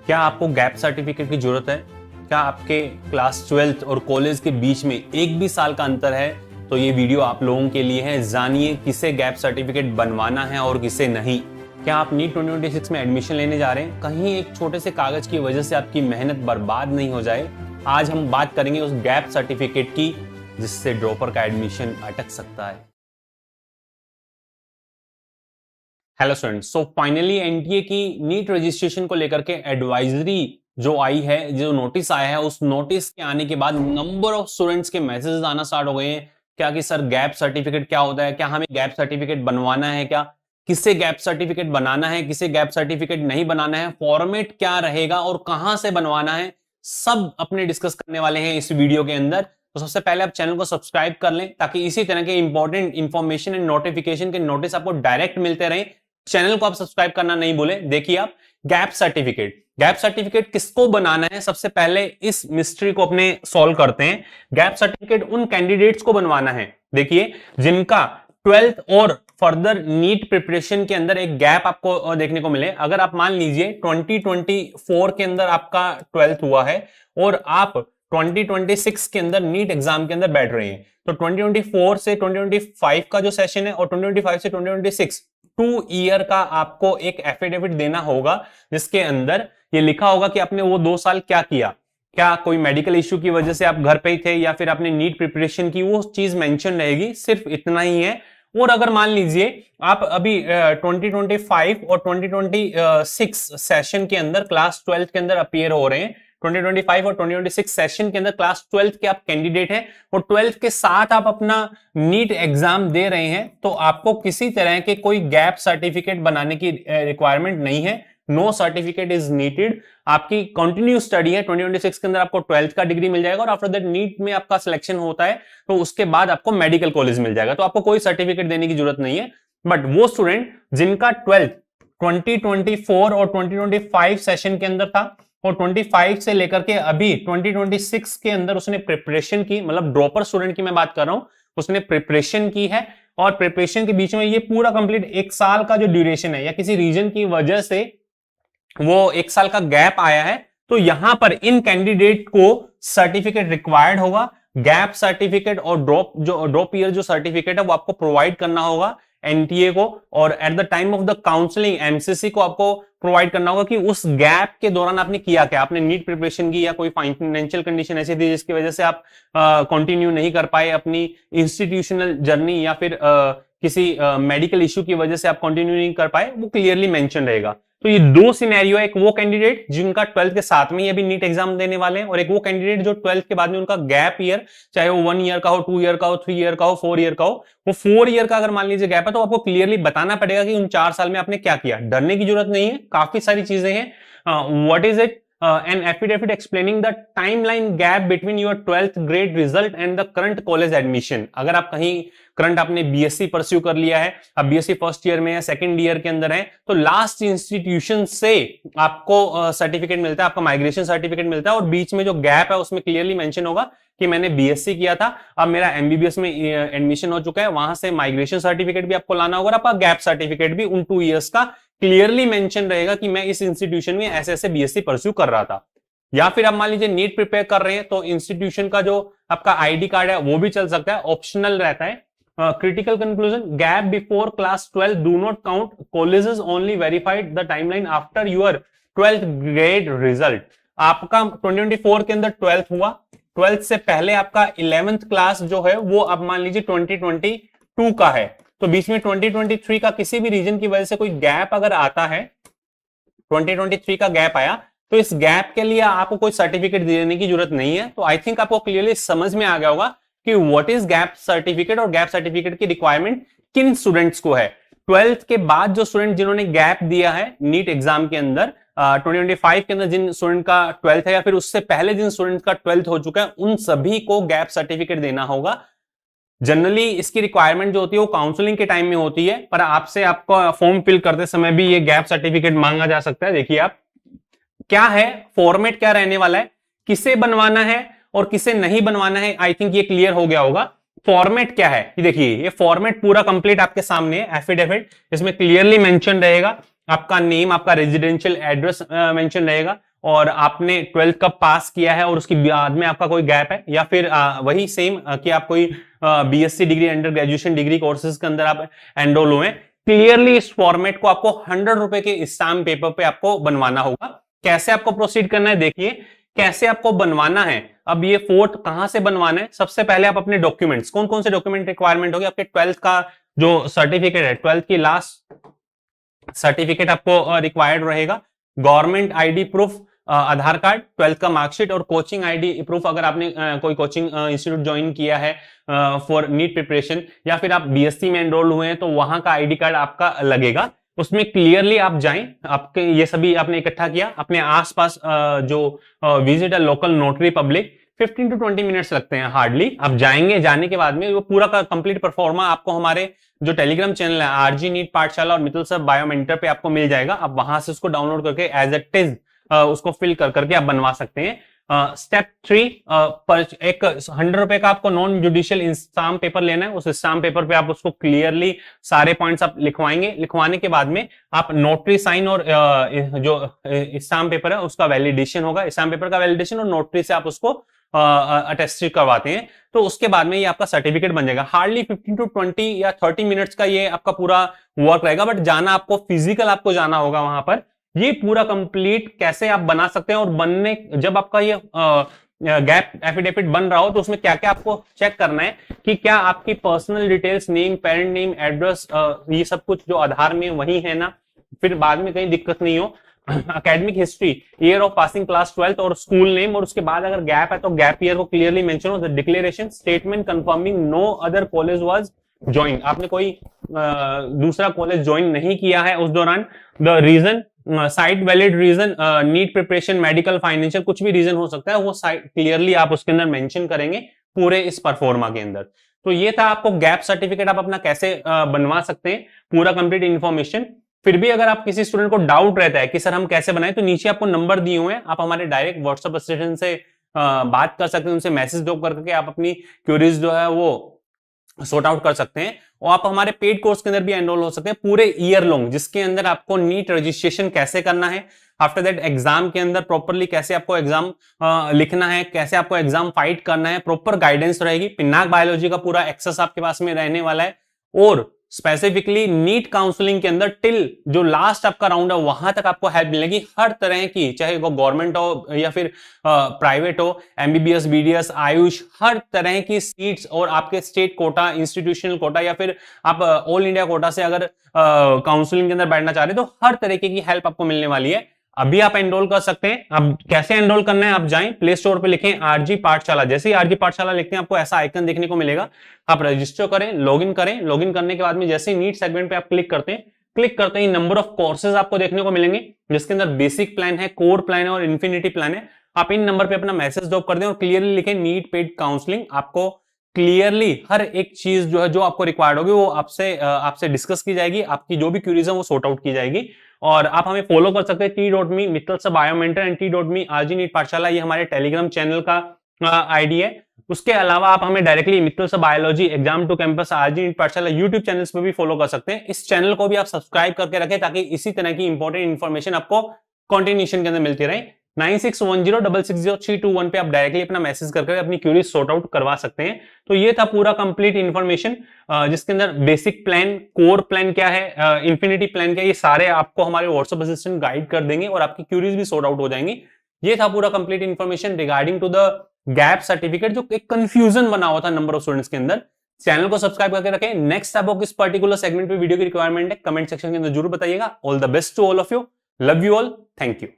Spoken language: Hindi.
क्या आपको गैप सर्टिफिकेट की जरूरत है? क्या आपके क्लास 12th और कॉलेज के बीच में एक भी साल का अंतर है? तो ये वीडियो आप लोगों के लिए है। जानिए किसे गैप सर्टिफिकेट बनवाना है और किसे नहीं। क्या आप नीट 2026 में एडमिशन लेने जा रहे हैं? कहीं एक छोटे से कागज की वजह से आपकी मेहनत बर्बाद नहीं हो जाए। आज हम बात करेंगे उस गैप सर्टिफिकेट की जिससे ड्रॉपर का एडमिशन अटक सकता है। Hello students, so finally NTA की नीट रजिस्ट्रेशन को लेकर के एडवाइजरी जो आई है, जो नोटिस आया है, उस नोटिस के आने के बाद नंबर ऑफ स्टूडेंट्स के मैसेजेस आना स्टार्ट हो गए हैं। क्या कि सर गैप सर्टिफिकेट क्या होता है, क्या हमें गैप सर्टिफिकेट बनवाना है, क्या किससे गैप सर्टिफिकेट बनाना है, किसे गैप सर्टिफिकेट नहीं बनाना है, फॉर्मेट क्या रहेगा और कहां से बनवाना है, सब अपने डिस्कस करने वाले हैं इस वीडियो के अंदर। तो सबसे पहले आप चैनल को सब्सक्राइब कर लें ताकि इसी तरह के इंपॉर्टेंट इंफॉर्मेशन एंड नोटिफिकेशन के नोटिस आपको डायरेक्ट मिलते रहें। चैनल को आप सब्सक्राइब करना नहीं भूले। देखिए आप गैप सर्टिफिकेट किसको बनाना है, सबसे पहले इस मिस्ट्री को अपने सॉल्व करते हैं। गैप सर्टिफिकेट उन कैंडिडेट्स को बनवाना है, देखिए, जिनका 12th और फर्दर नीट प्रिपरेशन के अंदर एक गैप आपको देखने को मिले। अगर आप मान लीजिए 2024 के अंदर आपका 12th हुआ है और आप 2026 के अंदर नीट एग्जाम के अंदर बैठ रहे हैं, तो 2024 से 2025 का जो सेशन है और 2025 से 2026 2 ईयर का आपको एक एफिडेविट देना होगा, जिसके अंदर ये लिखा होगा कि आपने वो 2 साल क्या किया, क्या कोई मेडिकल इश्यू की वजह से आप घर पे ही थे या फिर आपने नीट प्रिपरेशन की, वो चीज मेंशन रहेगी। सिर्फ इतना ही है। और अगर मान लीजिए आप अभी 2025 और 2026 सेशन के अंदर क्लास 12 के अंदर अपीयर हो रहे हैं, 2025 और 2026 सेशन के अंदर क्लास 12 के आप कैंडिडेट हैं और 12 के साथ आप अपना नीट एग्जाम दे रहे हैं, तो आपको किसी तरह के कोई गैप सर्टिफिकेट बनाने की रिक्वायरमेंट नहीं है। No certificate is needed. आपकी कंटिन्यू स्टडी है, 2026 के अंदर आपको 12th का डिग्री मिल जाएगा और आफ्टर दैट नीट में आपका सिलेक्शन होता है तो उसके बाद आपको मेडिकल कॉलेज मिल जाएगा, तो आपको कोई सर्टिफिकेट देने की जरूरत नहीं है। बट वो स्टूडेंट जिनका 12th 2024 और 2025 सेशन के अंदर था और 25 से लेकर के अभी 2026 के अंदर उसने प्रिपरेशन की, मतलब ड्रॉपर स्टूडेंट की मैं बात कर रहा हूं, उसने प्रिपरेशन की है और प्रिपरेशन के बीच में ये पूरा कंप्लीट 1 साल का जो ड्यूरेशन है या किसी रीजन की वजह से वो 1 साल का गैप आया है, तो यहां पर इन कैंडिडेट को सर्टिफिकेट रिक्वायर्ड होगा। गैप सर्टिफिकेट और ड्रॉप ईयर जो सर्टिफिकेट है वो आपको प्रोवाइड करना होगा एनटीए को, और at the time of the counselling MCC को आपको प्रोवाइड करना होगा कि उस गैप के दौरान आपने किया क्या, आपने नीट प्रिपरेशन की या कोई फाइनेंशियल कंडीशन ऐसी थी जिसकी वजह से आप कंटिन्यू नहीं कर पाए अपनी इंस्टीट्यूशनल जर्नी या फिर किसी मेडिकल इश्यू की वजह से आप कंटिन्यू नहीं कर पाए, वो क्लियरली मेंशन रहेगा। तो ये 2 सिनेरियो है, एक वो कैंडिडेट जिनका 12th के साथ में ही अभी नीट एग्जाम देने वाले हैं और एक वो कैंडिडेट जो 12th के बाद में उनका गैप ईयर, चाहे वो 1 ईयर का हो, 2 ईयर का हो, 3 ईयर का हो, 4 ईयर का हो, वो 4 ईयर का अगर मान लीजिए गैप है तो आपको क्लियरली बताना पड़ेगा कि उन 4 साल में आपने क्या किया। डरने की जरूरत नहीं है, काफी सारी चीजें हैं। What is it? An affidavit explaining the timeline gap between your 12th grade result and the current college admission। अगर आप कहीं करंट आपने बीएससी परस्यू कर लिया है, अब बीएससी फर्स्ट ईयर में है, सेकंड ईयर के अंदर है, तो लास्ट इंस्टीट्यूशन से आपको सर्टिफिकेट मिलता है, आपका माइग्रेशन सर्टिफिकेट मिलता है और बीच में जो गैप है उसमें क्लियरली मेंशन होगा कि मैंने बीएससी किया था, अब मेरा एमबीबीएस में एडमिशन हो चुका है, वहां से माइग्रेशन सर्टिफिकेट भी आपको लाना होगा और आपका गैप सर्टिफिकेट भी उन 2 इयर्स का क्लियरली मेंशन रहेगा कि मैं इस इंस्टीट्यूशन में ऐसे ऐसे बीएससी परस्यू कर रहा था। या फिर आप मान लीजिए नीट प्रिपेयर कर रहे हैं तो इंस्टीट्यूशन का जो आपका आईडी कार्ड है वो भी चल सकता है, ऑप्शनल रहता है। Critical conclusion, gap before class 12 do not count, colleges only verified the timeline after your 12th grade result. आपका 2024 के अंदर 12th हुआ, 12th से पहले आपका 11th क्लास जो है वो आप मान लीजिए 2022 का है, तो बीच में 2023 का किसी भी रीजन की वजह से कोई गैप अगर आता है, 2023 का गैप आया, तो इस गैप के लिए आपको कोई सर्टिफिकेट देने की जरूरत नहीं है। तो आई थिंक आपको क्लियरली समझ में आ गया होगा कि व्हाट इज गैप सर्टिफिकेट और गैप सर्टिफिकेट की रिक्वायरमेंट किन स्टूडेंट्स को है। 12th के बाद जो स्टूडेंट जिन्होंने गैप दिया है नीट एग्जाम के अंदर, 2025 के अंदर जिन स्टूडेंट का 12th है या फिर उससे पहले जिन स्टूडेंट का 12th हो चुका है, उन सभी को गैप सर्टिफिकेट देना होगा। जनरली इसकी रिक्वायरमेंट जो होती है वो काउंसलिंग के टाइम में होती है, पर आपसे आपका फॉर्म फिल करते समय भी ये गैप सर्टिफिकेट मांगा जा सकता है। देखिए आप क्या है, फॉर्मेट क्या रहने वाला है, किसे बनवाना है और किसे नहीं बनवाना है, आई थिंक ये क्लियर हो गया होगा। फॉर्मेट क्या है, ये देखिए, ये फॉर्मेट पूरा कंप्लीट आपके सामने है, एफिडेविट। इसमें क्लियरली मेंशन रहेगा आपका नेम, आपका रेजिडेंशियल एड्रेस मेंशन रहेगा और आपने 12th कब पास किया है और उसके बाद में आपका कोई गैप है, या फिर वही सेम कि आप कोई BSc degree, under graduation degree courses के अंदर आप एनरोल हुए, क्लियरली इस फॉर्मेट को आपको 100 रुपए के स्टैम्प पेपर पे आपको बनवाना होगा। कैसे आपको प्रोसीड करना है, देखिए कैसे आपको बनवाना है। अब ये फोर्थ कहां से बनवाना है, सबसे पहले आप अपने डॉक्यूमेंट्स, कौन कौन से डॉक्यूमेंट रिक्वायरमेंट होगी, आपके 12th का जो सर्टिफिकेट है, 12th की लास्ट सर्टिफिकेट आपको रिक्वायर्ड रहेगा, गवर्नमेंट आईडी प्रूफ, आधार कार्ड, 12th का मार्कशीट और कोचिंग आईडी प्रूफ अगर आपने कोई कोचिंग इंस्टीट्यूट ज्वाइन किया है फॉर नीट प्रिपरेशन, या फिर आप बीएससी में एनरोल हुए हैं तो वहां का आईडी कार्ड आपका लगेगा। उसमें क्लियरली आप जाएं, आपके ये सभी आपने इकट्ठा किया, अपने आसपास जो visit a local notary public, 15 to 20 minutes लगते हैं हार्डली। आप जाएंगे, जाने के बाद में वो पूरा का कंप्लीट परफॉर्मा आपको हमारे जो टेलीग्राम चैनल है आरजी नीट पाठशाला और मित्तल सर बायोमेंटर पे आपको मिल जाएगा। आप वहां से उसको डाउनलोड करके एज इट इज उसको फिल करके आप बनवा सकते हैं। स्टेप 3 पर एक 100 रुपए का आपको नॉन जुडिशियल स्टाम्प पेपर लेना है। उस स्टाम्प पेपर पे आप उसको क्लियरली सारे पॉइंट्स आप लिखवाएंगे। लिखवाने के बाद में आप नोटरी साइन और जो स्टाम्प पेपर है उसका वैलिडेशन होगा, स्टाम्प पेपर का वैलिडेशन और नोटरी से आप उसको अटेस्टेड करवाते हैं, तो उसके बाद में ये आपका सर्टिफिकेट बन जाएगा। हार्डली 15 to 20 या 30 मिनट्स का ये आपका पूरा वर्क रहेगा, बट जाना आपको फिजिकल आपको जाना होगा वहां पर। ये पूरा कंप्लीट कैसे आप बना सकते हैं और बनने जब आपका ये गैप एफिडेविट बन रहा हो तो उसमें क्या क्या आपको चेक करना है कि क्या आपकी personal details, name, parent name, address, ये सब कुछ जो आधार में वही है ना, फिर बाद में कहीं दिक्कत नहीं हो। Academic history, year of passing class 12th और स्कूल नेम, और उसके बाद अगर गैप है तो गैप ईयर को क्लियरली मेंशन हो। The declaration statement confirming no other college was join, आपने कोई दूसरा कॉलेज ज्वाइन नहीं किया है उस दौरान। The reason, cite valid reason, NEET preparation, medical, financial, कुछ भी रीजन हो सकता है, वो साइट क्लियरली आप उसके अंदर मेंशन करेंगे पूरे इस परफॉर्मा के अंदर। तो ये था आपको गैप सर्टिफिकेट आप अपना कैसे बनवा सकते हैं, पूरा कंप्लीट इंफॉर्मेशन। फिर भी अगर आप किसी स्टूडेंट को डाउट रहता है कि सर हम कैसे बनाएं, तो नीचे आपको नंबर दिए हुए हैं, आप हमारे डायरेक्ट व्हाट्सएप असिस्टेंट से बात कर सकते हैं, उनसे मैसेज ड्रॉप करके आप अपनी क्वेरीज जो है वो सॉर्ट आउट कर सकते हैं। और आप हमारे पेड कोर्स के अंदर भी एनरोल हो सकते हैं पूरे ईयर लॉन्ग, जिसके अंदर आपको नीट रजिस्ट्रेशन कैसे करना है, आफ्टर दैट एग्जाम के अंदर प्रॉपरली कैसे आपको एग्जाम लिखना है, कैसे आपको एग्जाम फाइट करना है, प्रॉपर गाइडेंस रहेगी। पिनाक बायोलॉजी का पूरा एक्सेस आपके पास में रहने वाला है, और स्पेसिफिकली नीट काउंसलिंग के अंदर टिल जो लास्ट आपका राउंड है वहां तक आपको हेल्प मिलेगी हर तरह की, चाहे वो गवर्नमेंट हो या फिर प्राइवेट हो, एमबीबीएस, बीडीएस, आयुष, हर तरह की सीट्स, और आपके स्टेट कोटा, इंस्टीट्यूशनल कोटा, या फिर आप ऑल इंडिया कोटा से अगर काउंसलिंग के अंदर बैठना चाह रहे हैं, तो हर तरीके की हेल्प आपको मिलने वाली है। अभी आप एनरोल कर सकते हैं। अब कैसे एनरोल करना है, आप जाएं प्ले स्टोर पे लिखें आरजी पाठशाला, जैसे ही आरजी पाठशाला लिखते हैं आपको ऐसा आइकन देखने को मिलेगा, आप रजिस्टर करें, लॉगिन करें। लॉगिन करने के बाद में जैसे ही नीट सेगमेंट पे आप क्लिक करते ही नंबर ऑफ कोर्सेज आपको देखने को मिलेंगे, जिसके अंदर बेसिक प्लान है, कोर प्लान है और इन्फिनिटी प्लान है। आप इन नंबर पे अपना मैसेज ड्रॉप कर दें और क्लियरली लिखें नीट पेड काउंसलिंग। आपको क्लियरली हर एक चीज जो है जो आपको रिक्वायर्ड होगी वो आपसे डिस्कस की जाएगी, आपकी जो भी क्यूरीज है वो सॉर्ट आउट की जाएगी। और आप हमें फॉलो कर सकते हैं t.me Mittal sir biomentor and t.me RG NEET Pathshala, ये हमारे टेलीग्राम चैनल का आईडी है। उसके अलावा आप हमें directly Mittal sir biology, exam to campus, RG NEET Pathshala YouTube channels पे भी फॉलो कर सकते हैं। इस चैनल को भी आप सब्सक्राइब करके रखें ताकि इसी तरह की इंपॉर्टेंट इन्फॉर्मेशन आपको कंटिन्यूएशन के अंदर मिलती रहे। 9610660321 पे आप डायरेक्टली अपना मैसेज करके अपनी क्यूरीज सॉर्ट आउट करवा सकते हैं। तो ये था पूरा कंप्लीट इन्फॉर्मेशन, जिसके अंदर बेसिक प्लान, कोर प्लान क्या है, इंफिनिटी प्लान क्या है, ये सारे आपको हमारे व्हाट्सएप असिस्टेंट गाइड कर देंगे और आपकी क्यूरीज भी सॉर्ट आउट हो जाएंगी। ये था पूरा complete information regarding to the gap certificate, जो एक कंफ्यूजन बना हुआ था नंबर ऑफ स्टूडेंट्स के अंदर। चैनल को सब्सक्राइब करके रखें। नेक्स्ट आपको किस पर्टिकुलर सेगमेंट पे वीडियो की रिक्वायरमेंट है, कमेंट सेक्शन के अंदर जरूर बताइएगा। All the best to all of you, love you all, thank you.